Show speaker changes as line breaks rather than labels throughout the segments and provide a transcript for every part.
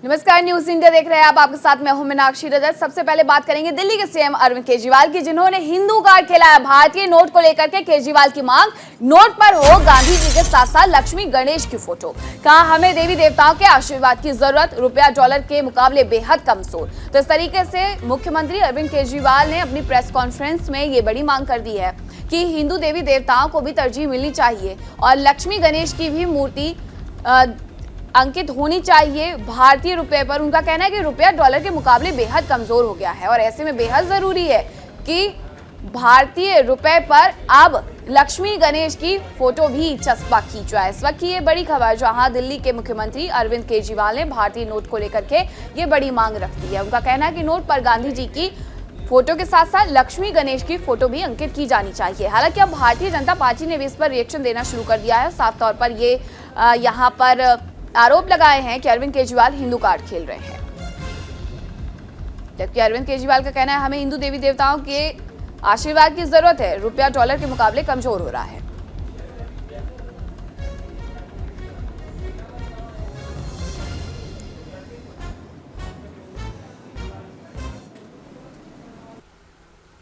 नमस्कार, news India देख रहे हैं आप। आपके साथ मैं हूं मीनाक्षी रजत। सबसे पहले बात करेंगे दिल्ली के सीएम अरविंद केजरीवाल की, जिन्होंने हिंदू कार्ड खिलाया। भारतीय नोट को लेकर के केजरीवाल की मांग, नोट पर हो गांधी जी के साथ साथ लक्ष्मी गणेश की फोटो। कहा हमें देवी देवताओं के आशीर्वाद की जरूरत, रुपया डॉलर के मुकाबले बेहद कमजोर। तो इस तरीके से मुख्यमंत्री अरविंद केजरीवाल ने अपनी प्रेस कॉन्फ्रेंस में ये बड़ी मांग कर दी है कि हिंदू देवी देवताओं को भी तरजीह मिलनी चाहिए और लक्ष्मी गणेश की भी मूर्ति अंकित होनी चाहिए भारतीय रुपए पर। उनका कहना है कि रुपया डॉलर के मुकाबले बेहद कमजोर हो गया है और ऐसे में बेहद जरूरी है कि भारतीय रुपए पर अब लक्ष्मी गणेश की फोटो भी चस्पा की जाए। इस वक्त की ये बड़ी खबर, जहां दिल्ली के मुख्यमंत्री अरविंद केजरीवाल ने भारतीय नोट को लेकर के ये बड़ी मांग रख दी है। उनका कहना है कि नोट पर गांधी जी की फोटो के साथ साथ लक्ष्मी गणेश की फोटो भी अंकित की जानी चाहिए। हालांकि अब भारतीय जनता पार्टी ने भी इस पर रिएक्शन देना शुरू कर दिया है। साफ तौर पर ये यहाँ पर आरोप लगाए हैं कि अरविंद केजरीवाल हिंदू कार्ड खेल रहे हैं, जबकि अरविंद केजरीवाल का कहना है हमें हिंदू देवी देवताओं के आशीर्वाद की जरूरत है, रुपया डॉलर के मुकाबले कमजोर हो रहा है।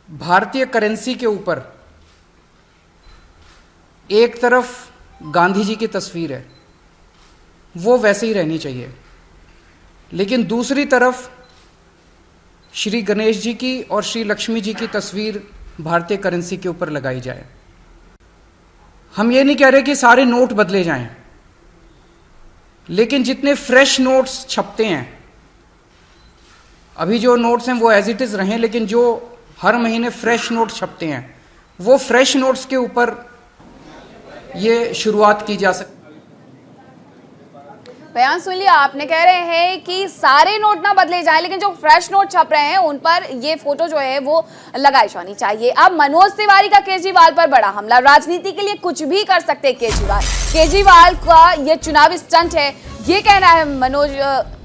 भारतीय करेंसी के ऊपर एक तरफ गांधी जी की तस्वीर है, वो वैसे ही रहनी चाहिए, लेकिन दूसरी तरफ श्री गणेश जी की और श्री लक्ष्मी जी की तस्वीर भारतीय करेंसी के ऊपर लगाई जाए। हम ये नहीं कह रहे कि सारे नोट बदले जाएं, लेकिन जितने फ्रेश नोट्स छपते हैं, अभी जो नोट्स हैं वो एज इट इज रहें, लेकिन जो हर महीने फ्रेश नोट छपते हैं, वो फ्रेश नोट्स के ऊपर ये शुरुआत की जा सकती।
बयान सुन लिया आपने, कह रहे हैं कि सारे नोट ना बदले जाएं, लेकिन जो फ्रेश नोट छप रहे हैं उन पर ये फोटो जो है वो लगाई जानी चाहिए। अब मनोज तिवारी का केजरीवाल पर बड़ा हमला। राजनीति के लिए कुछ भी कर सकते हैं केजरीवाल का ये चुनावी स्टंट है, ये कहना है मनोज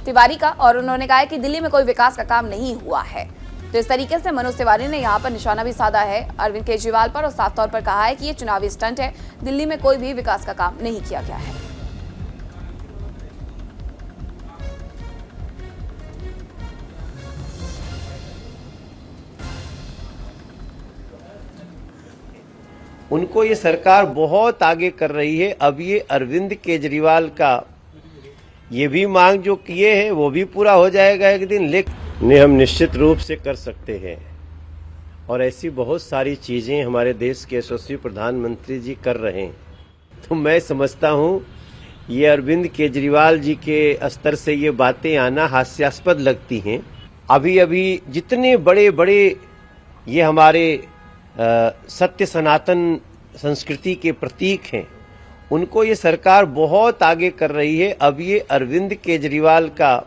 तिवारी का। और उन्होंने कहा है कि दिल्ली में कोई विकास का काम नहीं हुआ है। तो इस तरीके से मनोज तिवारी ने यहाँ पर निशाना भी साधा है अरविंद केजरीवाल पर और साफ तौर पर कहा है कि ये चुनावी स्टंट है, दिल्ली में कोई भी विकास का काम नहीं किया गया है।
उनको ये सरकार बहुत आगे कर रही है। अब ये अरविंद केजरीवाल का ये भी मांग जो किए हैं वो भी पूरा हो जाएगा एक दिन, लेकिन हम निश्चित रूप से कर सकते हैं। और ऐसी बहुत सारी चीजें हमारे देश के यशस्वी प्रधानमंत्री जी कर रहे हैं। तो मैं समझता हूं ये अरविंद केजरीवाल जी के स्तर से ये बातें आना हास्यास्पद लगती हैं। अभी अभी जितने बड़े बड़े ये हमारे सत्य सनातन संस्कृति के प्रतीक हैं, उनको ये सरकार बहुत आगे कर रही है। अब ये अरविंद केजरीवाल का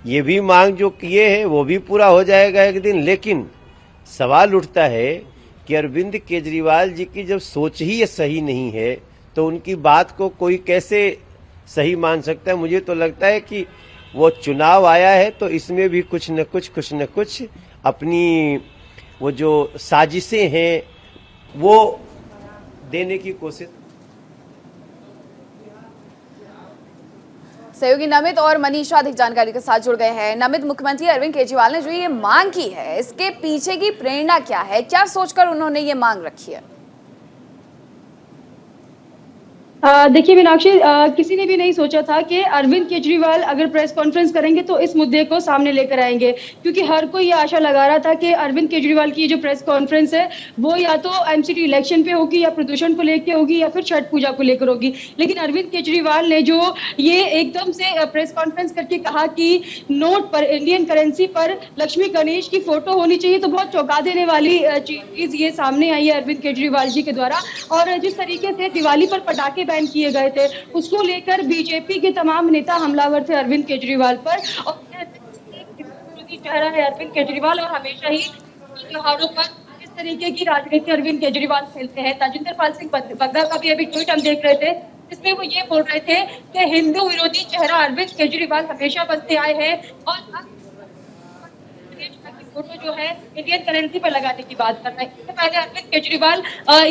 ये भी मांग जो किए हैं वो भी पूरा हो जाएगा एक दिन, लेकिन सवाल उठता है कि अरविंद केजरीवाल जी की जब सोच ही ये सही नहीं है तो उनकी बात को कोई कैसे सही मान सकता है। मुझे तो लगता है कि वो चुनाव आया है तो इसमें भी कुछ न कुछ अपनी वो जो साजिशें हैं वो देने की कोशिश।
सहयोगी नमित और मनीषा अधिक जानकारी के साथ जुड़ गए हैं। नमित, मुख्यमंत्री अरविंद केजरीवाल ने जो ये मांग की है, इसके पीछे की प्रेरणा क्या है? क्या सोचकर उन्होंने ये मांग रखी है?
देखिए मीनाक्षी, किसी ने भी नहीं सोचा था कि अरविंद केजरीवाल अगर प्रेस कॉन्फ्रेंस करेंगे तो इस मुद्दे को सामने लेकर आएंगे, क्योंकि हर कोई ये आशा लगा रहा था कि अरविंद केजरीवाल की जो प्रेस कॉन्फ्रेंस है वो या तो एमसीडी इलेक्शन पे होगी या प्रदूषण को लेकर होगी या फिर छठ पूजा को लेकर होगी। लेकिन अरविंद केजरीवाल ने जो ये एकदम से प्रेस कॉन्फ्रेंस करके कहा कि नोट पर, इंडियन करेंसी पर लक्ष्मी गणेश की फोटो होनी चाहिए, तो बहुत चौंका देने वाली चीज ये सामने आई है अरविंद केजरीवाल जी के द्वारा। और जिस तरीके से दिवाली पर पटाखे बैन किए गए थे, उसको लेकर बीजेपी के तमाम नेता हमलावर थे अरविंद केजरीवाल पर। और विरोधी चेहरा है अरविंद केजरीवाल और हमेशा ही त्योहारों पर इस तरीके की राजनीति अरविंद केजरीवाल खेलते हैं। ताजिंदर पाल सिंह बग्गा का भी अभी ट्वीट हम देख रहे थे, जिसमें वो ये बोल रहे थे कि हिंदू विरोधी चेहरा अरविंद केजरीवाल हमेशा बनते आए हैं और फोटो जो है इंडियन करेंसी पर लगाने की बात कर रहे हैं। इससे पहले अरविंद केजरीवाल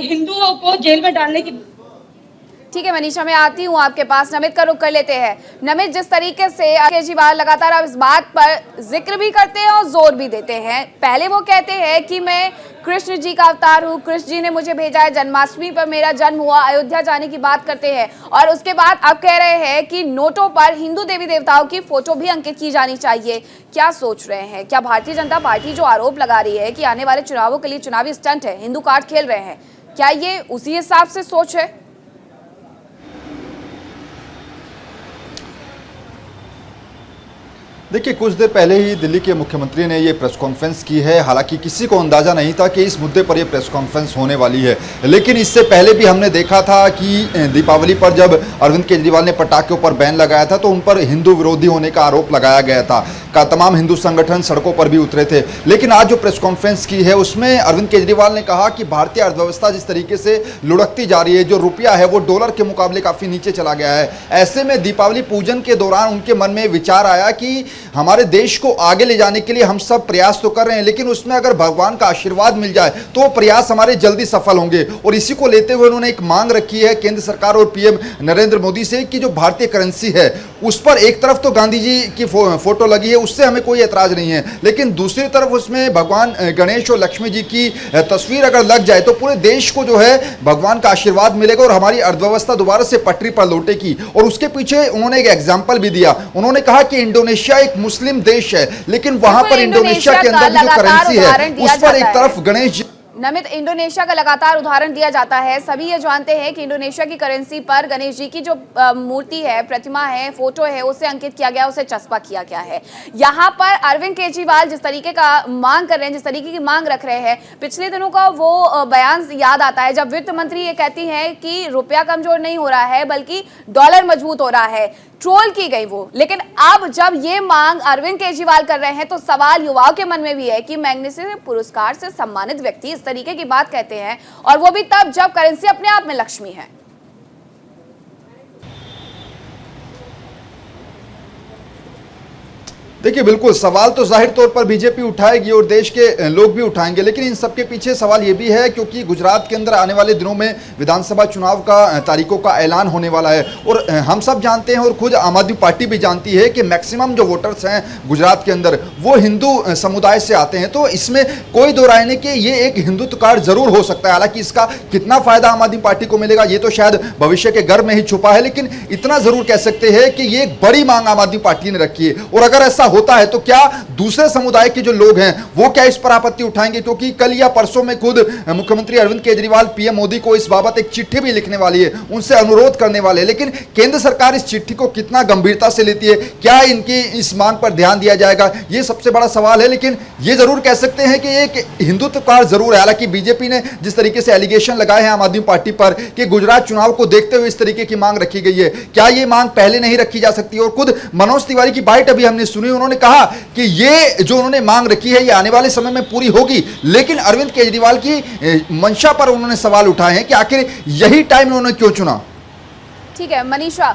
हिंदुओं को जेल में डालने की
ठीक है मनीषा, मैं आती हूँ आपके पास। नमित का रुख कर लेते हैं। नमित, जिस तरीके से केजरीवाल लगातार अब इस बात पर जिक्र भी करते हैं और जोर भी देते हैं। पहले वो कहते हैं कि मैं कृष्ण जी का अवतार हूँ, कृष्ण जी ने मुझे भेजा है, जन्माष्टमी पर मेरा जन्म हुआ, अयोध्या जाने की बात करते हैं, और उसके बाद अब कह रहे हैं कि नोटों पर हिंदू देवी देवताओं की फोटो भी अंकित की जानी चाहिए। क्या सोच रहे हैं? क्या भारतीय जनता पार्टी जो आरोप लगा रही है कि आने वाले चुनावों के लिए चुनावी स्टंट है, हिंदू कार्ड खेल रहे हैं, क्या ये उसी हिसाब से सोच है?
देखिए, कुछ देर पहले ही दिल्ली के मुख्यमंत्री ने ये प्रेस कॉन्फ्रेंस की है। हालांकि किसी को अंदाजा नहीं था कि इस मुद्दे पर ये प्रेस कॉन्फ्रेंस होने वाली है, लेकिन इससे पहले भी हमने देखा था कि दीपावली पर जब अरविंद केजरीवाल ने पटाखों पर बैन लगाया था तो उन पर हिंदू विरोधी होने का आरोप लगाया गया था। तमाम हिंदू संगठन सड़कों पर भी उतरे थे। लेकिन आज जो प्रेस कॉन्फ्रेंस की है उसमें अरविंद केजरीवाल ने कहा कि भारतीय अर्थव्यवस्था जिस तरीके से लुढ़कती जा रही है, जो रुपया है वो डॉलर के मुकाबले काफ़ी नीचे चला गया है। ऐसे में दीपावली पूजन के दौरान उनके मन में विचार आया कि हमारे देश को आगे ले जाने के लिए हम सब प्रयास तो कर रहे हैं, लेकिन उसमें अगर भगवान का आशीर्वाद मिल जाए तो वो प्रयास हमारे जल्दी सफल होंगे। और इसी को लेते हुए उन्होंने एक मांग रखी है केंद्र सरकार और पीएम नरेंद्र मोदी से कि जो भारतीय करेंसी है उस पर एक तरफ तो गांधी जी की फोटो लगी है, उससे हमें कोई ऐतराज नहीं है, लेकिन दूसरी तरफ उसमें भगवान गणेश और लक्ष्मी जी की तस्वीर अगर लग जाए तो पूरे देश को जो है भगवान का आशीर्वाद मिलेगा और हमारी अर्थव्यवस्था दोबारा से पटरी पर लौटेगी। और उसके पीछे उन्होंने एक एग्जाम्पल भी दिया। उन्होंने कहा कि इंडोनेशिया एक मुस्लिम देश है, लेकिन वहां पर इंडोनेशिया के अंदर जो करेंसी है उस पर एक तरफ गणेश।
नमित, इंडोनेशिया का लगातार उदाहरण दिया जाता है। सभी ये जानते हैं कि इंडोनेशिया की करेंसी पर गणेश जी की जो मूर्ति है, प्रतिमा है, फोटो है, उसे अंकित किया गया, उसे चस्पा किया गया है। यहाँ पर अरविंद केजरीवाल जिस तरीके का मांग कर रहे हैं, जिस तरीके की मांग रख रहे हैं, पिछले दिनों का वो बयान याद आता है जब वित्त मंत्री ये कहती है कि रुपया कमजोर नहीं हो रहा है बल्कि डॉलर मजबूत हो रहा है। ट्रोल की गई वो, लेकिन अब जब ये मांग अरविंद केजरीवाल कर रहे हैं तो सवाल युवाओं के मन में भी है कि मैग्सेसे पुरस्कार से सम्मानित व्यक्ति इस तरीके की बात कहते हैं, और वो भी तब जब करेंसी अपने आप में लक्ष्मी है।
देखिए, बिल्कुल सवाल तो जाहिर तौर पर बीजेपी उठाएगी और देश के लोग भी उठाएंगे, लेकिन इन सबके पीछे सवाल ये भी है क्योंकि गुजरात के अंदर आने वाले दिनों में विधानसभा चुनाव का तारीखों का ऐलान होने वाला है। और हम सब जानते हैं और खुद आम आदमी पार्टी भी जानती है कि मैक्सिमम जो वोटर्स हैं गुजरात के अंदर वो हिंदू समुदाय से आते हैं। तो इसमें कोई दो राय नहीं कि ये एक हिंदुत्व कार्ड जरूर हो सकता है। हालांकि इसका कितना फायदा आम आदमी पार्टी को मिलेगा ये तो शायद भविष्य के घर में ही छुपा है, लेकिन इतना जरूर कह सकते हैं कि ये एक बड़ी मांग आम आदमी पार्टी ने रखी है। और अगर ऐसा होता है तो क्या दूसरे समुदाय के जो लोग हैं वो क्या इस पर आपत्ति उठाएंगे? क्योंकि कल या परसों में खुद मुख्यमंत्री अरविंद केजरीवाल पीएम मोदी को इस बाबत एक चिट्ठी भी लिखने वाली है, उनसे अनुरोध करने वाले हैं। लेकिन केंद्र सरकार इस चिट्ठी को कितना गंभीरता से लेती है, क्या इनकी इस मांग पर ध्यान दिया जाएगा, ये सबसे बड़ा सवाल है। लेकिन ये जरूर कह सकते हैं कि एक हिंदुत्व कार्ड जरूर है। हालांकि बीजेपी ने जिस तरीके से एलिगेशन लगाए हैं आम आदमी पार्टी पर कि गुजरात चुनाव को देखते हुए इस तरीके की मांग रखी गई है, क्या ये मांग पहले नहीं रखी जा सकती? और खुद मनोज तिवारी की बाइट अभी हमने सुनी, उन्होंने कहा कि ये जो उन्होंने मांग रखी है ये आने वाले समय में पूरी होगी। लेकिन अरविंद केजरीवाल की मंशा पर उन्होंने सवाल उठाए हैं कि आखिर यही टाइम उन्होंने क्यों चुना।
ठीक है मनीषा,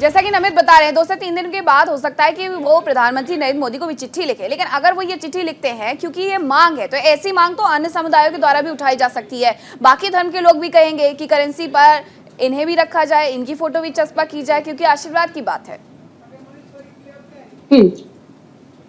जैसा कि नमित बता रहे हैं 2 से 3 दिन के बाद हो सकता है कि वो प्रधानमंत्री नरेंद्र मोदी को भी चिट्ठी लिखे, लेकिन अगर वो ये चिट्ठी लिखते हैं क्योंकि ये मांग है तो ऐसी मांग तो अन्य समुदायों के द्वारा भी उठाई जा सकती है। बाकी धर्म के लोग भी कहेंगे कि करेंसी पर इन्हें भी रखा जाए, इनकी फोटो भी चस्पा की जाए, क्योंकि आशीर्वाद की बात है।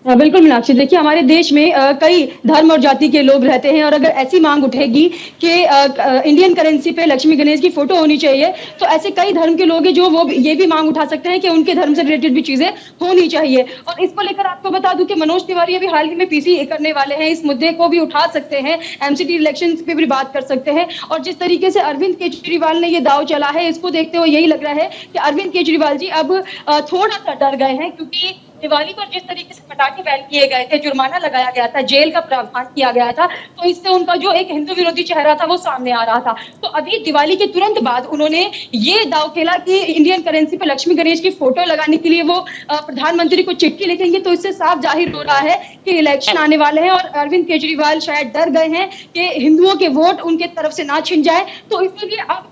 बिल्कुल मीनाक्षी, देखिए हमारे देश में कई धर्म और जाति के लोग रहते हैं और अगर ऐसी मांग उठेगी कि इंडियन करेंसी पे लक्ष्मी गणेश की फोटो होनी चाहिए तो ऐसे कई धर्म के लोग हैं जो वो ये भी मांग उठा सकते हैं कि उनके धर्म से रिलेटेड भी चीजें होनी चाहिए। और इसको लेकर आपको बता दूं कि मनोज तिवारी अभी हाल ही में पीसी करने वाले हैं, इस मुद्दे को भी उठा सकते हैं, एमसीडी इलेक्शन पे भी बात कर सकते हैं। और जिस तरीके से अरविंद केजरीवाल ने ये दाव चला है, इसको देखते हुए यही लग रहा है कि अरविंद केजरीवाल जी अब थोड़ा सा डर गए हैं, क्योंकि दिवाली पर जिस तरीके से पटाखे बैन किए गए थे, जुर्माना लगाया गया था, जेल का प्रावधान किया गया था, तो इससे उनका जो एक हिंदू विरोधी चेहरा था वो सामने आ रहा था। तो अभी दिवाली के तुरंत बाद उन्होंने ये दाव खेला कि इंडियन करेंसी पर लक्ष्मी गणेश की फोटो लगाने के लिए वो प्रधानमंत्री को चिट्ठी लिखेंगे। तो इससे साफ जाहिर हो रहा है कि इलेक्शन आने वाले हैं और अरविंद केजरीवाल शायद डर गए हैं कि हिंदुओं के वोट उनके तरफ से ना छिन जाए। तो इसलिए अब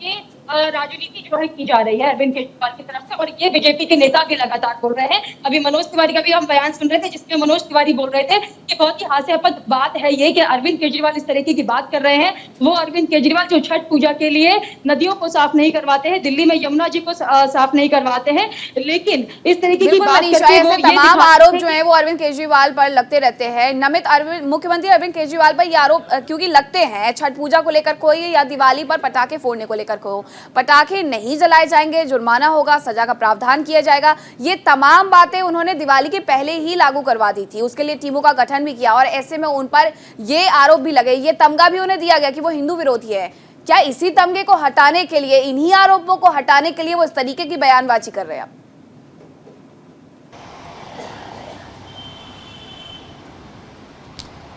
ये राजनीति जो है की जा रही है अरविंद केजरीवाल की तरफ से, और ये बीजेपी के नेता भी लगातार बोल रहे हैं। अभी मनोज तिवारी का भी हम बयान सुन रहे थे, जिसमें मनोज तिवारी बोल रहे थे कि बहुत ही हास्यास्पद बात है ये कि अरविंद केजरीवाल इस तरीके की बात कर रहे हैं। वो अरविंद केजरीवाल जो छठ पूजा के लिए नदियों को साफ नहीं करवाते हैं, दिल्ली में यमुना जी को साफ नहीं करवाते हैं, लेकिन इस तरीके की बात करके वो
तमाम आरोप जो है वो अरविंद केजरीवाल पर लगते रहते हैं। नमित, मुख्यमंत्री अरविंद केजरीवाल पर ये आरोप क्योंकि लगते हैं, छठ पूजा को लेकर कोई या दिवाली पर पटाखे फोड़ने को लेकर कोई, पटाखे नहीं जलाए जाएंगे, जुर्माना होगा, सजा का प्रावधान किया जाएगा, ये तमाम बातें उन्होंने दिवाली के पहले ही लागू करवा दी थी। उसके लिए टीमों का गठन भी किया और ऐसे में उन पर ये आरोप भी लगे, ये तमगा भी उन्हें दिया गया कि वो हिंदू विरोधी है। क्या इसी तमगे को हटाने के लिए, इन्हीं आरोपों को हटाने के लिए वो इस तरीके की बयानबाजी कर रहे हैं?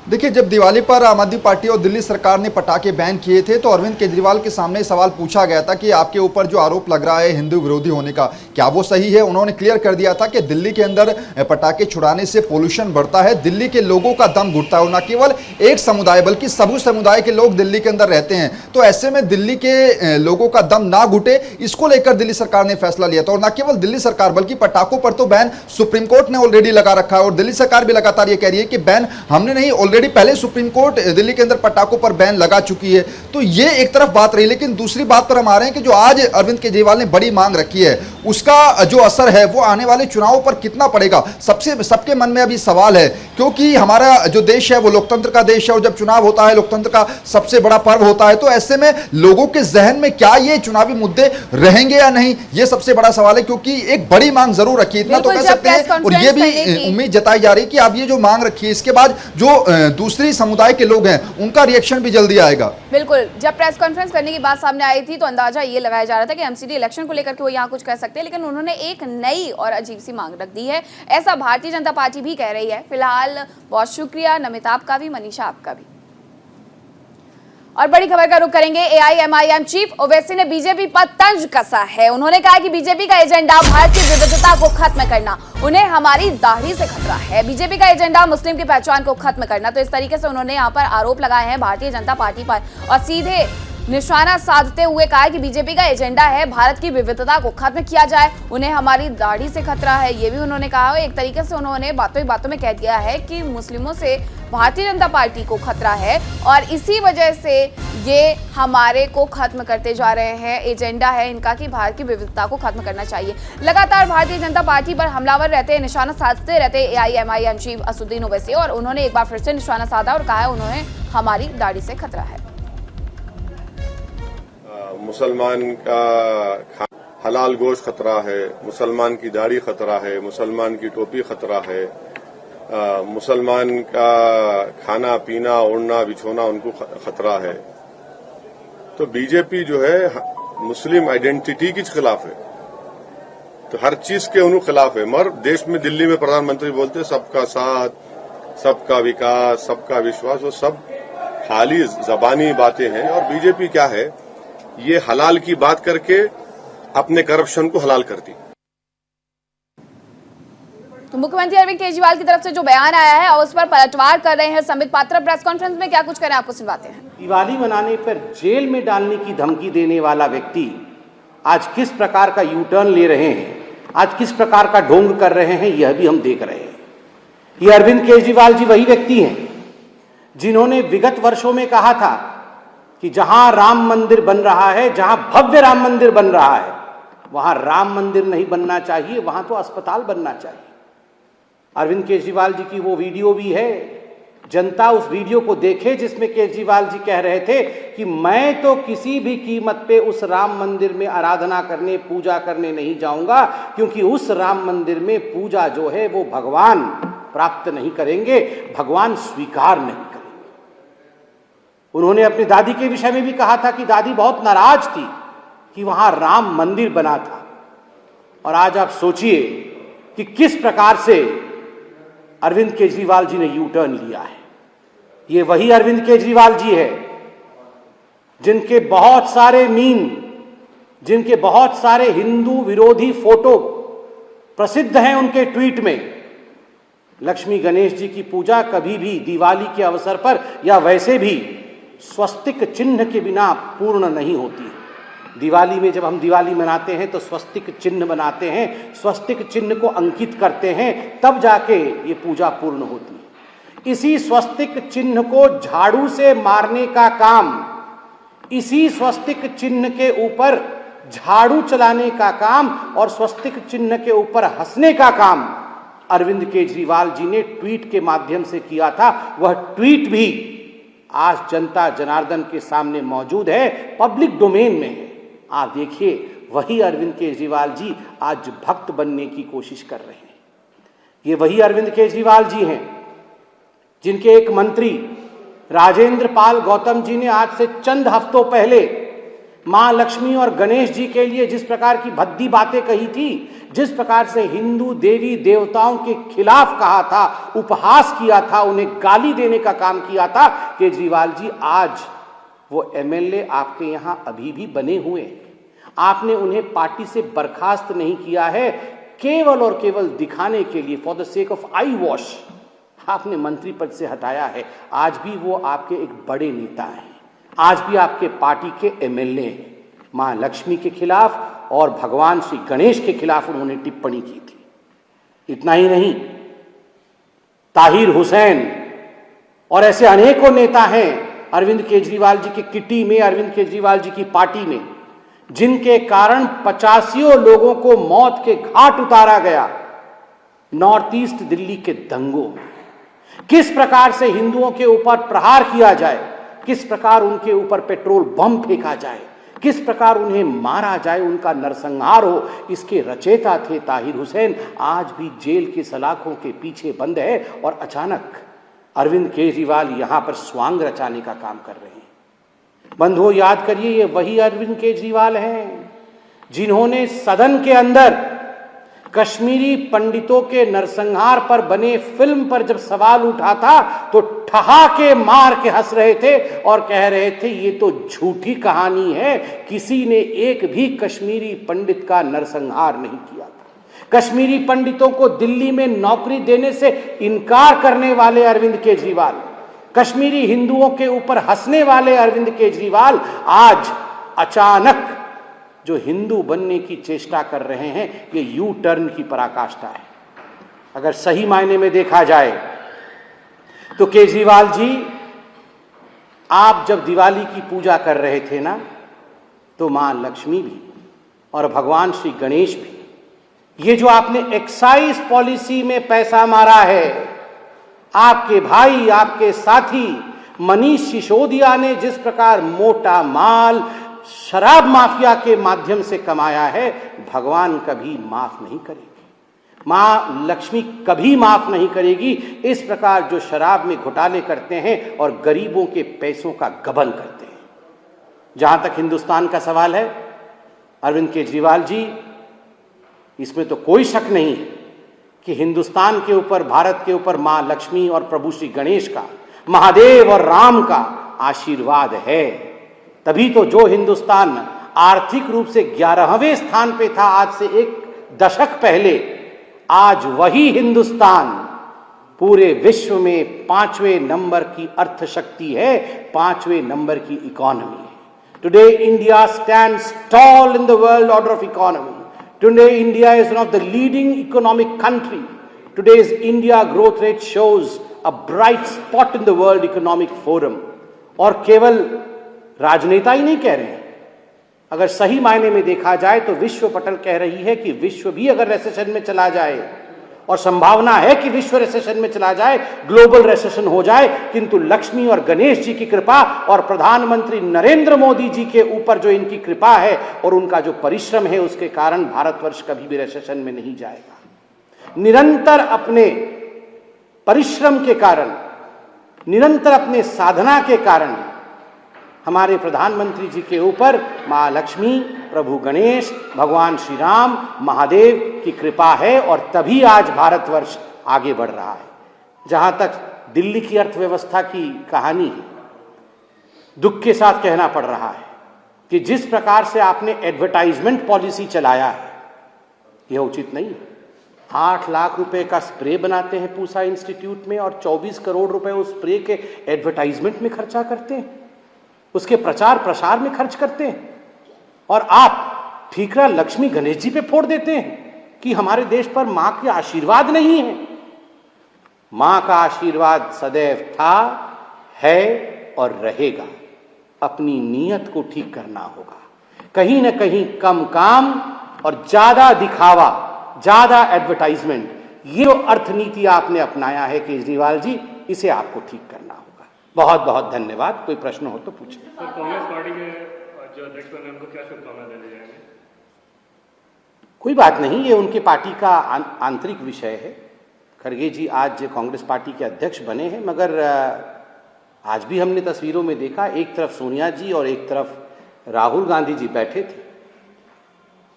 देखिए, जब दिवाली पर आम आदमी पार्टी और दिल्ली सरकार ने पटाखे बैन किए थे तो अरविंद केजरीवाल के सामने सवाल पूछा गया था कि आपके ऊपर जो आरोप लग रहा है हिंदू विरोधी होने का, क्या वो सही है? उन्होंने क्लियर कर दिया था कि दिल्ली के अंदर पटाखे छुड़ाने से पोल्यूशन बढ़ता है, दिल्ली के लोगों का दम घुटता है। और न केवल एक समुदाय बल्कि सभी समुदाय के लोग दिल्ली के अंदर रहते हैं, तो ऐसे में दिल्ली के लोगों का दम ना घुटे, इसको लेकर दिल्ली सरकार ने फैसला लिया था। और न केवल दिल्ली सरकार बल्कि पटाखों पर तो बैन सुप्रीम कोर्ट ने ऑलरेडी लगा रखा है और दिल्ली सरकार भी लगातार ये कह रही है कि बैन हमने नहीं, ऑलरेडी पहले सुप्रीम कोर्ट दिल्ली के अंदर पटाखों पर बैन लगा चुकी है। तो ये एक तरफ बात रही, लेकिन दूसरी बात पर हम आ रहे हैं कि जो आज अरविंद केजरीवाल ने बड़ी मांग रखी है, उसका जो असर है वो आने वाले चुनावों पर कितना पड़ेगा, सबके मन में अभी सवाल है। क्योंकि हमारा जो देश है वो लोकतंत्र का देश है और जब चुनाव होता है, लोकतंत्र का सबसे बड़ा पर्व होता है, तो ऐसे में लोगों के जहन में क्या ये चुनावी मुद्दे रहेंगे या नहीं, ये सबसे बड़ा सवाल है। क्योंकि एक बड़ी मांग जरूर रखी, इतना तो कह सकते हैं। और ये भी उम्मीद जताई जा रही है कि आप ये जो मांग रखी है, इसके बाद जो दूसरी समुदाय के लोग हैं उनका रिएक्शन भी जल्दी आएगा।
बिल्कुल, जब प्रेस कॉन्फ्रेंस करने की बात सामने आई थी तो अंदाजा ये लगाया जा रहा था कि एमसीडी इलेक्शन को लेकर के वो यहाँ कुछ कह सकते हैं, लेकिन उन्होंने एक नई और अजीब सी मांग रख दी है। ऐसा भारतीय जनता पार्टी भी कह रही है। फिलहाल बहुत शुक्रिया नमित आपका भी, मनीषा आपका भी। और बड़ी खबर का रुख करेंगे। एआईएमआईएम चीफ ओवैसी ने बीजेपी पर तंज कसा है। उन्होंने कहा कि बीजेपी का एजेंडा भारत की विविधता को खत्म करना, उन्हें हमारी दाढ़ी से खतरा है। बीजेपी का एजेंडा मुस्लिम की पहचान को खत्म करना। तो इस तरीके से उन्होंने यहाँ पर आरोप लगाए हैं भारतीय जनता पार्टी पर और सीधे निशाना साधते हुए कहा कि बीजेपी का एजेंडा है भारत की विविधता को खत्म किया जाए, उन्हें हमारी दाढ़ी से खतरा है, ये भी उन्होंने कहा। एक तरीके से उन्होंने बातों ही बातों में कह दिया है कि मुस्लिमों से भारतीय जनता पार्टी को खतरा है और इसी वजह से ये हमारे को खत्म करते जा रहे हैं। एजेंडा है इनका कि भारत की विविधता को खत्म करना चाहिए। लगातार भारतीय जनता पार्टी पर हमलावर रहते हैं, निशाना साधते रहते हैं एआईएमआईएम चीफ असदुद्दीन ओवैसी, और उन्होंने एक बार फिर से निशाना साधा और कहा उन्हें हमारी दाढ़ी से खतरा है।
मुसलमान का हलाल गोश्त खतरा है, मुसलमान की दाढ़ी खतरा है, मुसलमान की टोपी खतरा है, मुसलमान का खाना पीना ओढ़ना बिछोना उनको खतरा है। तो बीजेपी जो है मुस्लिम आइडेंटिटी के खिलाफ है, तो हर चीज के उन्होंने खिलाफ है। मगर देश में दिल्ली में प्रधानमंत्री बोलते सबका साथ, सबका विकास, सबका विश्वास, वो सब खाली जबानी बातें हैं। और बीजेपी क्या है, ये हलाल की बात करके अपने करप्शन को हलाल करती।
तो मुख्यमंत्री अरविंद केजरीवाल की तरफ से जो बयान आया है और उस पर पलटवार कर रहे हैं संबित पात्रा। प्रेस कॉन्फ्रेंस में क्या कुछ करें आपको सुनवाते हैं।
दिवाली मनाने पर जेल में डालने की धमकी देने वाला व्यक्ति आज किस प्रकार का यू टर्न ले रहे हैं, आज किस प्रकार का ढोंग कर रहे हैं, यह भी हम देख रहे हैं। ये अरविंद केजरीवाल जी वही व्यक्ति हैं जिन्होंने विगत वर्षों में कहा था कि जहां राम मंदिर बन रहा है, जहां भव्य राम मंदिर बन रहा है, वहां राम मंदिर नहीं बनना चाहिए, वहां तो अस्पताल बनना चाहिए। अरविंद केजरीवाल जी की वो वीडियो भी है, जनता उस वीडियो को देखे जिसमें केजरीवाल जी कह रहे थे कि मैं तो किसी भी कीमत पे उस राम मंदिर में आराधना करने, पूजा करने नहीं जाऊंगा, क्योंकि उस राम मंदिर में पूजा जो है वो भगवान प्राप्त नहीं करेंगे, भगवान स्वीकार नहीं करेंगे। उन्होंने अपनी दादी के विषय में भी कहा था कि दादी बहुत नाराज थी कि वहां राम मंदिर बना था। और आज आप सोचिए कि किस प्रकार से अरविंद केजरीवाल जी ने यू टर्न लिया है। ये वही अरविंद केजरीवाल जी है जिनके बहुत सारे मीम, जिनके बहुत सारे हिंदू विरोधी फोटो प्रसिद्ध हैं उनके ट्वीट में। लक्ष्मी गणेश जी की पूजा कभी भी दिवाली के अवसर पर या वैसे भी स्वस्तिक चिन्ह के बिना पूर्ण नहीं होती। दिवाली में जब हम दिवाली मनाते हैं तो स्वस्तिक चिन्ह बनाते हैं, स्वस्तिक चिन्ह को अंकित करते हैं, तब जाके ये पूजा पूर्ण होती है। इसी स्वस्तिक चिन्ह को झाड़ू से मारने का काम, इसी स्वस्तिक चिन्ह के ऊपर झाड़ू चलाने का काम और स्वस्तिक चिन्ह के ऊपर हंसने का काम अरविंद केजरीवाल जी ने ट्वीट के माध्यम से किया था। वह ट्वीट भी आज जनता जनार्दन के सामने मौजूद है, पब्लिक डोमेन में है। आप देखिए, वही अरविंद केजरीवाल जी आज भक्त बनने की कोशिश कर रहे हैं। ये वही अरविंद केजरीवाल जी हैं जिनके एक मंत्री राजेंद्र पाल गौतम जी ने आज से चंद हफ्तों पहले मां लक्ष्मी और गणेश जी के लिए जिस प्रकार की भद्दी बातें कही थी, जिस प्रकार से हिंदू देवी देवताओं के खिलाफ कहा था, उपहास किया था, उन्हें गाली देने का काम किया था, केजरीवाल जी आज वो एमएलए आपके यहां अभी भी बने हुए हैं। आपने उन्हें पार्टी से बर्खास्त नहीं किया है, केवल और केवल दिखाने के लिए, for the sake of I wash, आपने मंत्री पद से हटाया है। आज भी वो आपके एक बड़े नेता हैं, आज भी आपके पार्टी के एमएलए हैं। मां लक्ष्मी के खिलाफ और भगवान श्री गणेश के खिलाफ उन्होंने टिप्पणी की थी। इतना ही नहीं, ताहिर हुसैन और ऐसे अनेकों नेता हैं अरविंद केजरीवाल जी की किटी में, अरविंद केजरीवाल जी की पार्टी में, जिनके कारण 85 लोगों को मौत के घाट उतारा गया नॉर्थ ईस्ट दिल्ली के दंगों में। किस प्रकार से हिंदुओं के ऊपर प्रहार किया जाए, किस प्रकार उनके ऊपर पेट्रोल बम फेंका जाए, किस प्रकार उन्हें मारा जाए, उनका नरसंहार हो, इसके रचयिता थे ताहिर हुसैन। आज भी जेल की सलाखों के पीछे बंद है और अचानक अरविंद केजरीवाल यहां पर स्वांग रचाने का काम कर रहे हैं। बंधुओं, याद करिए, ये वही अरविंद केजरीवाल हैं जिन्होंने सदन के अंदर कश्मीरी पंडितों के नरसंहार पर बने फिल्म पर जब सवाल उठा था तो ठहाके मार के हंस रहे थे और कह रहे थे ये तो झूठी कहानी है, किसी ने एक भी कश्मीरी पंडित का नरसंहार नहीं किया था। कश्मीरी पंडितों को दिल्ली में नौकरी देने से इनकार करने वाले अरविंद केजरीवाल, कश्मीरी हिंदुओं के ऊपर हंसने वाले अरविंद केजरीवाल आज अचानक जो हिंदू बनने की चेष्टा कर रहे हैं, ये यू टर्न की पराकाष्ठा है। अगर सही मायने में देखा जाए तो केजरीवाल जी, आप जब दिवाली की पूजा कर रहे थे ना, तो मां लक्ष्मी भी और भगवान श्री गणेश भी, ये जो आपने एक्साइज पॉलिसी में पैसा मारा है, आपके भाई, आपके साथी मनीष सिसोदिया ने जिस प्रकार मोटा माल शराब माफिया के माध्यम से कमाया है, भगवान कभी माफ नहीं करेगी, मां लक्ष्मी कभी माफ नहीं करेगी। इस प्रकार जो शराब में घोटाले करते हैं और गरीबों के पैसों का गबन करते हैं। जहां तक हिंदुस्तान का सवाल है, अरविंद केजरीवाल जी, इसमें तो कोई शक नहीं है कि हिंदुस्तान के ऊपर, भारत के ऊपर मां लक्ष्मी और प्रभु श्री गणेश का, महादेव और राम का आशीर्वाद है। तभी तो जो हिंदुस्तान आर्थिक रूप से 11वें स्थान पे था आज से एक दशक पहले, आज वही हिंदुस्तान पूरे विश्व में 5वें नंबर की अर्थशक्ति है, 5वें नंबर की इकोनॉमी है। Today India stands tall in the world order of economy. Today, India is one of the leading economic country. Today's India growth rate shows a bright spot in the World Economic Forum. और केवल राजनेता ही नहीं कह रहे हैं, अगर सही मायने में देखा जाए तो विश्व पटल कह रही है कि विश्व भी अगर रेसेशन में चला जाए, और संभावना है कि विश्व रेसेशन में चला जाए, ग्लोबल रेसेशन हो जाए, किंतु लक्ष्मी और गणेश जी की कृपा और प्रधानमंत्री नरेंद्र मोदी जी के ऊपर जो इनकी कृपा है और उनका जो परिश्रम है, उसके कारण भारतवर्ष कभी भी रेसेशन में नहीं जाएगा। निरंतर अपने परिश्रम के कारण, निरंतर अपने साधना के कारण हमारे प्रधानमंत्री जी के ऊपर मां लक्ष्मी, प्रभु गणेश, भगवान श्री राम, महादेव की कृपा है और तभी आज भारतवर्ष आगे बढ़ रहा है। जहां तक दिल्ली की अर्थव्यवस्था की कहानी है, दुख के साथ कहना पड़ रहा है कि जिस प्रकार से आपने एडवर्टाइजमेंट पॉलिसी चलाया है, यह उचित नहीं है। 8 लाख रुपए का स्प्रे बनाते हैं पूसा इंस्टीट्यूट में और 24 करोड़ रुपए उस स्प्रे के एडवर्टाइजमेंट में खर्चा करते हैं, उसके प्रचार प्रसार में खर्च करते हैं, और आप ठीकरा लक्ष्मी गणेश जी पे फोड़ देते हैं कि हमारे देश पर मां के आशीर्वाद नहीं है। मां का आशीर्वाद सदैव था, है और रहेगा। अपनी नीयत को ठीक करना होगा। कहीं ना कहीं कम काम और ज्यादा दिखावा, ज्यादा एडवर्टाइजमेंट, ये जो अर्थनीति आपने अपनाया है केजरीवाल जी, इसे आपको ठीक करना होगा। बहुत बहुत धन्यवाद। कोई प्रश्न हो तो पूछें।
कांग्रेस पार्टी के जो अध्यक्ष बने उनको क्या शुभकामनाएं देने जाएंगे?
कोई बात नहीं, ये उनके पार्टी का आंतरिक विषय है। खड़गे जी आज कांग्रेस पार्टी के अध्यक्ष बने हैं, मगर आज भी हमने तस्वीरों में देखा, एक तरफ सोनिया जी और एक तरफ राहुल गांधी जी बैठे थे।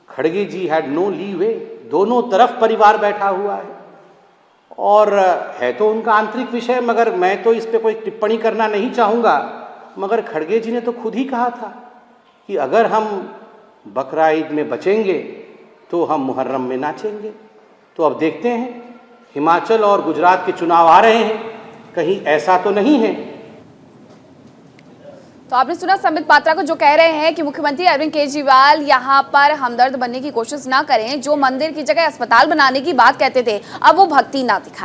खड़गे जी हैड नो लीवे, दोनों तरफ परिवार बैठा हुआ है और है तो उनका आंतरिक विषय, मगर मैं तो इस पे कोई टिप्पणी करना नहीं चाहूँगा। मगर खड़गे जी ने तो खुद ही कहा था कि अगर हम बकरा ईद में बचेंगे तो हम मुहर्रम में नाचेंगे। तो अब देखते हैं, हिमाचल और गुजरात के चुनाव आ रहे हैं, कहीं ऐसा तो नहीं है।
तो आपने सुना संबित पात्रा को जो कह रहे हैं कि मुख्यमंत्री अरविंद केजरीवाल यहां पर हमदर्द बनने की कोशिश ना करें। जो मंदिर की जगह अस्पताल बनाने की बात कहते थे, अब वो भक्ति ना दिखाएं।